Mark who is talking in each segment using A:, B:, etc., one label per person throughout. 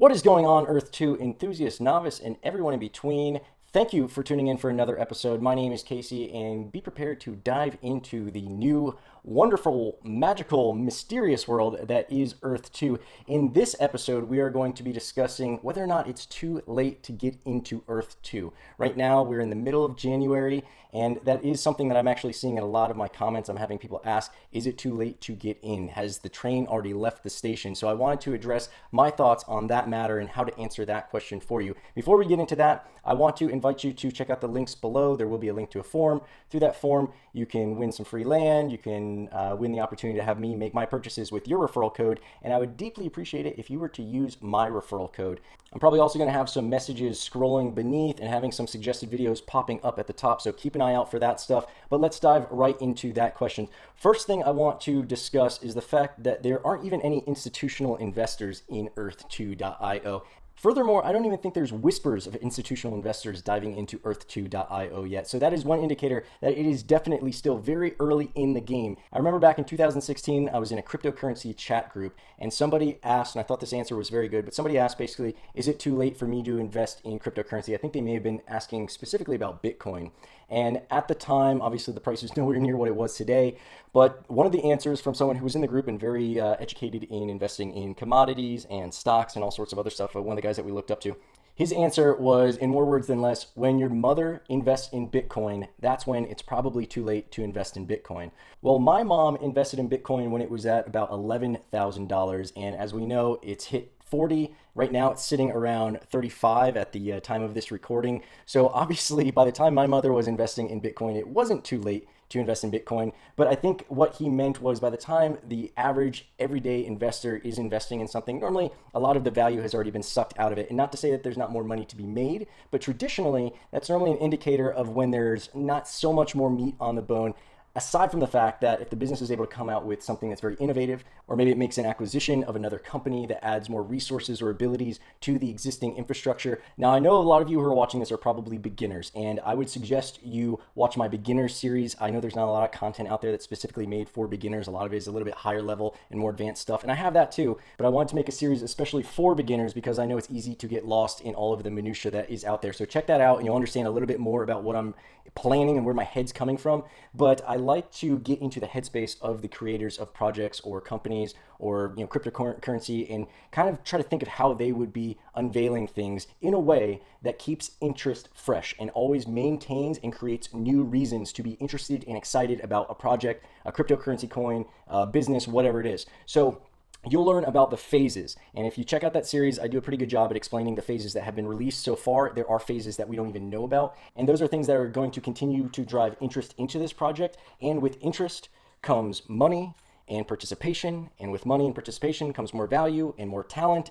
A: What is going on, Earth 2 enthusiast, novice, and everyone in between? Thank you for tuning in for another episode. My name is Casey, and be prepared to dive into the new, wonderful, magical, mysterious world that is Earth 2. In this episode, we are going to be discussing whether or not it's too late to get into Earth 2. Right now, we're in the middle of January, and that is something that I'm actually seeing in a lot of my comments. I'm having people ask, is it too late to get in? Has the train already left the station? So I wanted to address my thoughts on that matter and how to answer that question for you. Before we get into that, I want to invite you to check out the links below. There will be a link to a form. Through that form, you can win some free land. You can win the opportunity to have me make my purchases with your referral code, and I would deeply appreciate it if you were to use my referral code. I'm probably also going to have some messages scrolling beneath and having some suggested videos popping up at the top, so keep an eye out for that stuff. But let's dive right into that question. First thing I want to discuss is the fact that there aren't even any institutional investors in Earth2.io. Furthermore, I don't even think there's whispers of institutional investors diving into Earth2.io yet. So that is one indicator that it is definitely still very early in the game. I remember back in 2016, I was in a cryptocurrency chat group, and somebody asked, and I thought this answer was very good, but somebody asked basically, is it too late for me to invest in cryptocurrency? I think they may have been asking specifically about Bitcoin. And at the time, obviously the price was nowhere near what it was today, but one of the answers from someone who was in the group and very educated in investing in commodities and stocks and all sorts of other stuff, one of the guys that we looked up to, his answer was, in more words than less, when your mother invests in Bitcoin, that's when it's probably too late to invest in Bitcoin. Well, my mom invested in Bitcoin when it was at about $11,000, and as we know, it's hit 40. Right now it's sitting around 35 at the time of this recording. So obviously by the time my mother was investing in Bitcoin, it wasn't too late to invest in Bitcoin. But I think what he meant was by the time the average everyday investor is investing in something, normally a lot of the value has already been sucked out of it. And not to say that there's not more money to be made, but traditionally that's normally an indicator of when there's not so much more meat on the bone. Aside from the fact that if the business is able to come out with something that's very innovative, or maybe it makes an acquisition of another company that adds more resources or abilities to the existing infrastructure. Now, I know a lot of you who are watching this are probably beginners, and I would suggest you watch my beginner series. I know there's not a lot of content out there that's specifically made for beginners. A lot of it is a little bit higher level and more advanced stuff, and I have that too, but I wanted to make a series especially for beginners because I know it's easy to get lost in all of the minutia that is out there. So check that out and you'll understand a little bit more about what I'm planning and where my head's coming from. But I like to get into the headspace of the creators of projects or companies or cryptocurrency and kind of try to think of how they would be unveiling things in a way that keeps interest fresh and always maintains and creates new reasons to be interested and excited about a project, a cryptocurrency coin, a business, whatever it is. So you'll learn about the phases. And if you check out that series, I do a pretty good job at explaining the phases that have been released so far. There are phases that we don't even know about. And those are things that are going to continue to drive interest into this project. And with interest comes money and participation, and with money and participation comes more value and more talent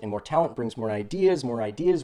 A: brings more ideas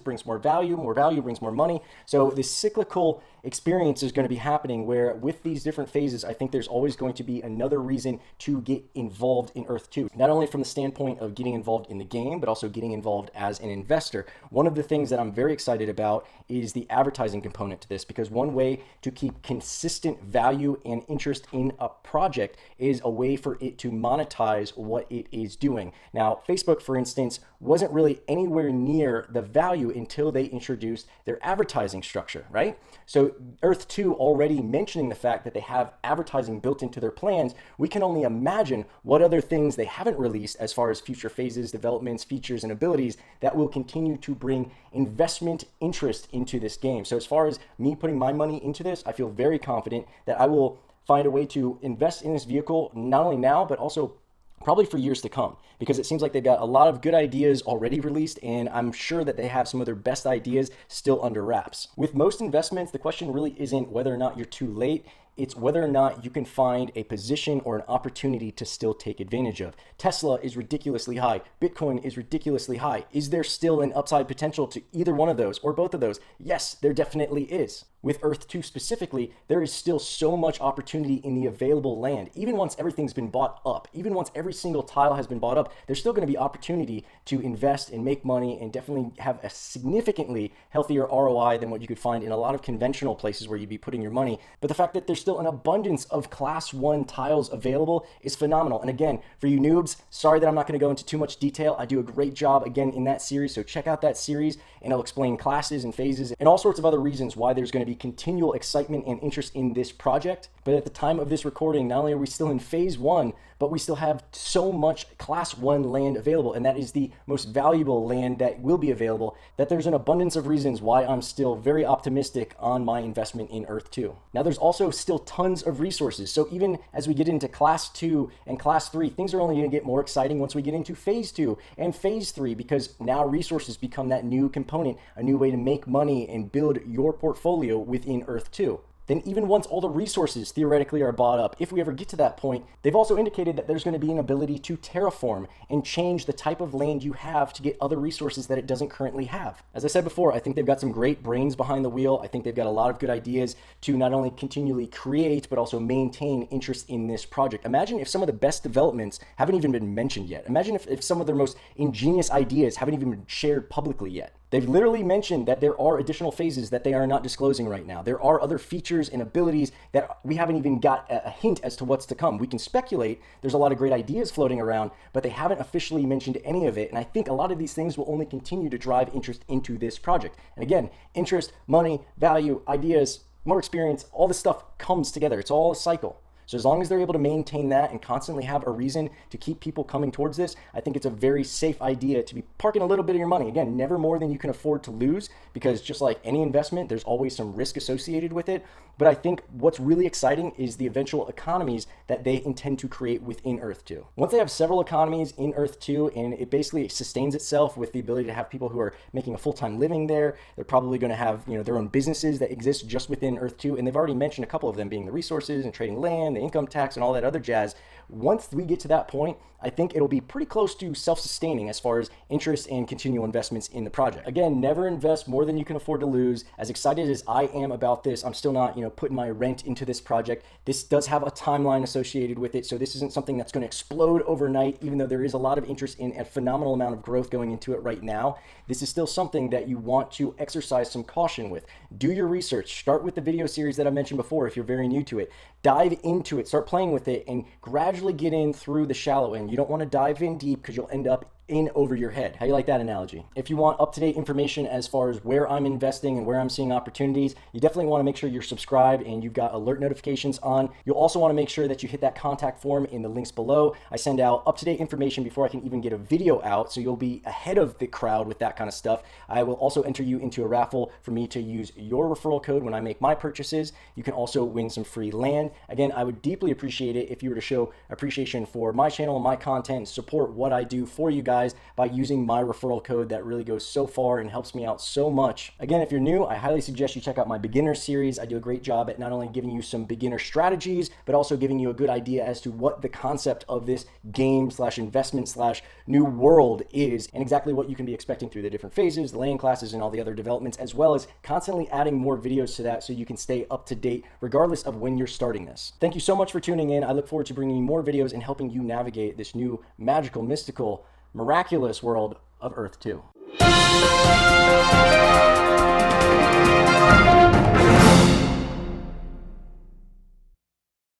A: brings more value brings more money. So this cyclical experience is going to be happening where with these different phases, I think there's always going to be another reason to get involved in Earth 2. Not only from the standpoint of getting involved in the game, but also getting involved as an investor. One of the things that I'm very excited about is the advertising component to this, because one way to keep consistent value and interest in a project is a way for it to monetize what it is doing. Now, Facebook, for instance, wasn't really anywhere near the value until they introduced their advertising structure, right? So Earth 2 already mentioning the fact that they have advertising built into their plans, we can only imagine what other things they haven't released as far as future phases, developments, features, and abilities that will continue to bring investment interest into this game. So as far as me putting my money into this, I feel very confident that I will find a way to invest in this vehicle, not only now, but also probably for years to come, because it seems like they've got a lot of good ideas already released, and I'm sure that they have some of their best ideas still under wraps. With most investments, the question really isn't whether or not you're too late. It's whether or not you can find a position or an opportunity to still take advantage of. Tesla is ridiculously high. Bitcoin is ridiculously high. Is there still an upside potential to either one of those or both of those? Yes, there definitely is. With Earth 2 specifically, there is still so much opportunity in the available land. Even once everything's been bought up, even once every single tile has been bought up, there's still going to be opportunity to invest and make money and definitely have a significantly healthier ROI than what you could find in a lot of conventional places where you'd be putting your money. But the fact that there's there's still an abundance of Class 1 tiles available is phenomenal. And again, for you noobs, sorry that I'm not going to go into too much detail. I do a great job, again, in that series, so check out that series, and I'll explain classes and phases and all sorts of other reasons why there's going to be continual excitement and interest in this project. But at the time of this recording, not only are we still in phase 1, but we still have so much Class 1 land available, and that is the most valuable land that will be available, that there's an abundance of reasons why I'm still very optimistic on my investment in Earth2. Now, there's also still tons of resources, so even as we get into Class 2 and Class 3, things are only going to get more exciting once we get into phase 2 and phase 3, because now resources become that new component, a new way to make money and build your portfolio within Earth2. Then even once all the resources theoretically are bought up, if we ever get to that point, they've also indicated that there's going to be an ability to terraform and change the type of land you have to get other resources that it doesn't currently have. As I said before, I think they've got some great brains behind the wheel. I think they've got a lot of good ideas to not only continually create, but also maintain interest in this project. Imagine if some of the best developments haven't even been mentioned yet. Imagine if some of their most ingenious ideas haven't even been shared publicly yet. They've literally mentioned that there are additional phases that they are not disclosing right now. There are other features and abilities that we haven't even got a hint as to what's to come. We can speculate. There's a lot of great ideas floating around, but they haven't officially mentioned any of it. And I think a lot of these things will only continue to drive interest into this project. And again, interest, money, value, ideas, more experience, all this stuff comes together. It's all a cycle. So as long as they're able to maintain that and constantly have a reason to keep people coming towards this, I think it's a very safe idea to be parking a little bit of your money. Again, never more than you can afford to lose, because just like any investment, there's always some risk associated with it. But I think what's really exciting is the eventual economies that they intend to create within Earth2. Once they have several economies in Earth2 and it basically sustains itself with the ability to have people who are making a full-time living there, they're probably going to have, their own businesses that exist just within Earth2. And they've already mentioned a couple of them being the resources and trading land, the income tax, and all that other jazz. Once we get to that point, I think it'll be pretty close to self-sustaining as far as interest and continual investments in the project. Again, never invest more than you can afford to lose. As excited as I am about this, I'm still not, putting my rent into this project. This does have a timeline associated with it, so this isn't something that's going to explode overnight, even though there is a lot of interest in a phenomenal amount of growth going into it right now. This is still something that you want to exercise some caution with. Do your research. Start with the video series that I mentioned before if you're very new to it. Dive into it, start playing with it, and gradually get in through the shallow end. You don't want to dive in deep because you'll end up in over your head. How do you like that analogy? If you want up-to-date information as far as where I'm investing and where I'm seeing opportunities, you definitely want to make sure you're subscribed and you've got alert notifications on. You'll also want to make sure that you hit that contact form in the links below. I send out up-to-date information before I can even get a video out, so you'll be ahead of the crowd with that kind of stuff. I will also enter you into a raffle for me to use your referral code when I make my purchases. You can also win some free land. Again, I would deeply appreciate it if you were to show appreciation for my channel and my content and support what I do for you guys by using my referral code. That really goes so far and helps me out so much. Again, if you're new, I highly suggest you check out my beginner series. I do a great job at not only giving you some beginner strategies, but also giving you a good idea as to what the concept of this game / investment / new world is, and exactly what you can be expecting through the different phases, the land classes, and all the other developments, as well as constantly adding more videos to that so you can stay up to date regardless of when you're starting this. Thank you so much for tuning in. I look forward to bringing you more videos and helping you navigate this new magical, mystical, miraculous world of Earth 2.